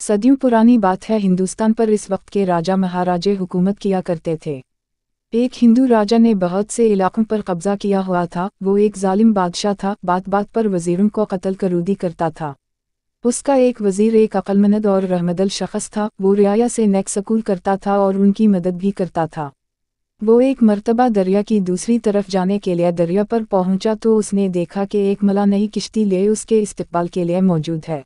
सदियों पुरानी बात है, हिंदुस्तान पर इस वक्त के राजा महाराजे हुकूमत किया करते थे। एक हिंदू राजा ने बहुत से इलाकों पर कब्जा किया हुआ था। वो एक जालिम बादशाह था, बात बात पर वजीरों को कत्ल करूदी करता था। उसका एक वजीर एक अक्लमंद और रहमदिल शख्स था। वो रियाया से नेक सकूल करता था और उनकी मदद भी करता था। वो एक मर्तबा दरिया की दूसरी तरफ जाने के लिए दरिया पर पहुंचा तो उसने देखा कि एक मला नई किश्ती ले उसके इस्तकबाल के लिए मौजूद है।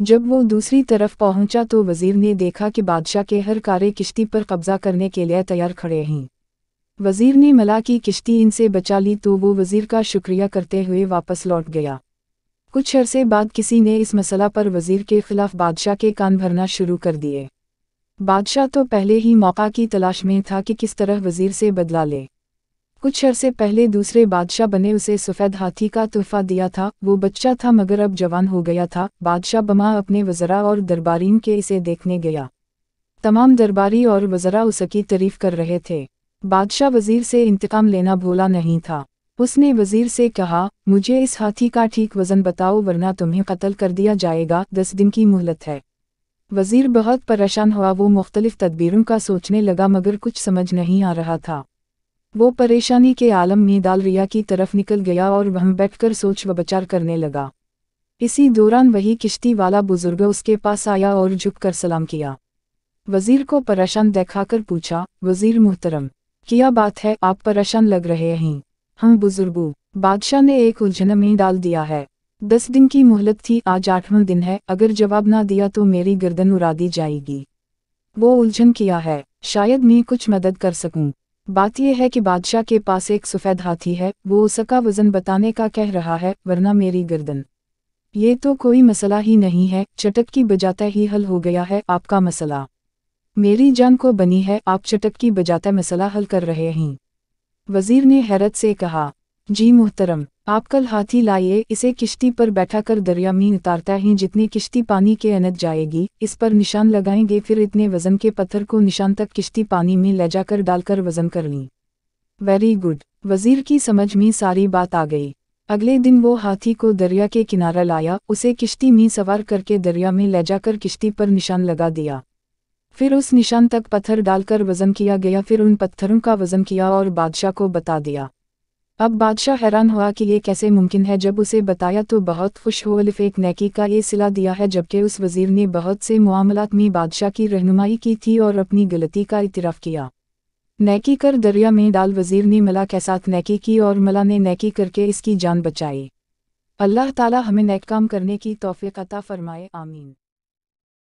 जब वो दूसरी तरफ पहुंचा तो वजीर ने देखा कि बादशाह के हर कारे किश्ती पर कब्जा करने के लिए तैयार खड़े हैं। वजीर ने मला की किश्ती इनसे बचा ली तो वो वजीर का शुक्रिया करते हुए वापस लौट गया। कुछ अरसे बाद किसी ने इस मसला पर वजीर के खिलाफ बादशाह के कान भरना शुरू कर दिए। बादशाह तो पहले ही मौका की तलाश में था कि किस तरह वजीर से बदला ले। कुछ अरसे पहले दूसरे बादशाह बने उसे सफ़ेद हाथी का तोहफा दिया था। वो बच्चा था मगर अब जवान हो गया था। बादशाह बमा अपने वज़रा और दरबारीन के इसे देखने गया। तमाम दरबारी और वज़रा उसकी तारीफ कर रहे थे। बादशाह वजीर से इंतकाम लेना भूला नहीं था। उसने वजीर से कहा, मुझे इस हाथी का ठीक वज़न बताओ वरना तुम्हें कत्ल कर दिया जाएगा, 10 दिन की मोहलत है। वजीर बहुत परेशान हुआ। वो मुख्तलिफ तदबीरों का सोचने लगा मगर कुछ समझ नहीं आ रहा था। वो परेशानी के आलम में दालरिया की तरफ निकल गया और वहाँ बैठकर सोच व विचार करने लगा। इसी दौरान वही किश्ती वाला बुजुर्ग उसके पास आया और झुककर सलाम किया। वजीर को परेशान दिखाकर पूछा, वजीर मुहतरम, क्या बात है, आप परेशान लग रहे हैं। हम बुजुर्गो, बादशाह ने एक उलझन में डाल दिया है। 10 दिन की मोहलत थी, आज 8वां दिन है। अगर जवाब ना दिया तो मेरी गर्दन उड़ा दी जाएगी। वो उलझन किया है, शायद मैं कुछ मदद कर सकूं। बात यह है कि बादशाह के पास एक सफ़ेद हाथी है। वो उसका वज़न बताने का कह रहा है वरना मेरी गर्दन। ये तो कोई मसला ही नहीं है, चटक की बजाते ही हल हो गया है आपका मसला। मेरी जान को बनी है, आप चटक की बजाते मसला हल कर रहे हैं। वजीर ने हैरत से कहा, जी मुहतरम, आप कल हाथी लाइए, इसे किश्ती पर बैठा कर दरिया में उतारता है। जितनी किश्ती पानी के अंदर जाएगी इस पर निशान लगाएंगे, फिर इतने वजन के पत्थर को निशान तक किश्ती पानी में ले जाकर डालकर वजन कर ली। Very good. वजीर की समझ में सारी बात आ गई। अगले दिन वो हाथी को दरिया के किनारे लाया, उसे किश्ती में सवार करके दरिया में ले जाकर किश्ती पर निशान लगा दिया। फिर उस निशान तक पत्थर डालकर वजन किया गया। फिर उन पत्थरों का वजन किया और बादशाह को बता दिया। अब बादशाह हैरान हुआ कि ये कैसे मुमकिन है। जब उसे बताया तो बहुत खुश हुआ। अलिफ एक नेकी का ये सिला दिया है, जबकि उस वजीर ने बहुत से मामलात में बादशाह की रहनुमाई की थी और अपनी गलती का इतराफ़ किया। नेकी कर दरिया में डाल। वजीर ने मला के साथ नेकी की और मला ने नेकी करके इसकी जान बचाई। अल्लाह ताला हमें नेक काम करने की तौफीक अता फरमाए, आमीन।